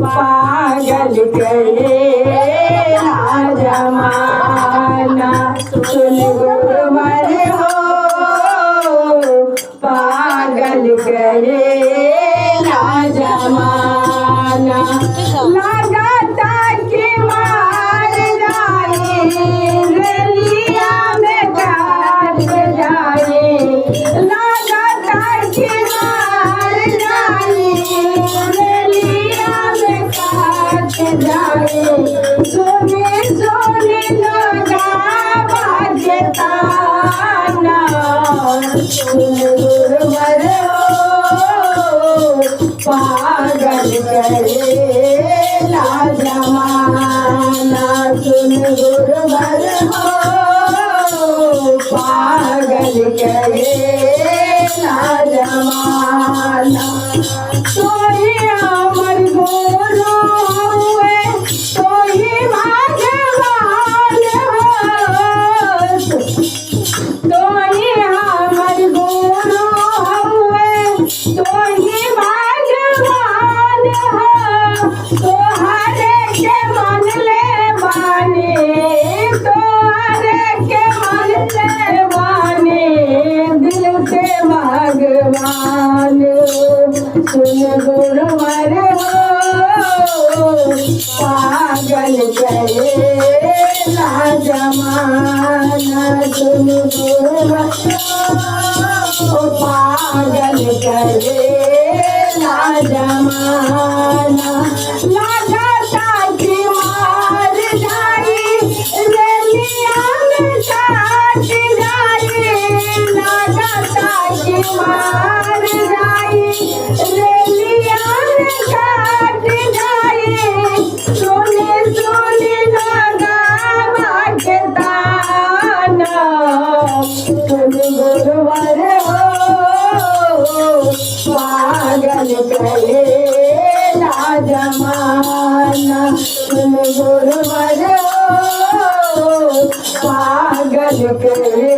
पागल करेला जमाना सुन गुरुवर हो पागल करेला जमाना लगाता कि मार जाए रलिया में काट जाए लगाता कि मार जाए जाए सोने सोने लगा बाजताना सुन गुरुवर हो पागल करेला जमाना सुन गुरुवर हो पागल करेला जमाना सोई अमर गोरो भगवान सुन गुरुवर हो पागल करेला जमाना सुन गुरुवर हो पागल करेला जमाना लगाता कि मार जाई रलिया में काट जाई लगाता कि मार जाई रलिया में काट जाई सोने सोने लगा बागताना सुन गुरुवर हो पागल करेला जमाना सुन गुरुवर हो पागल करे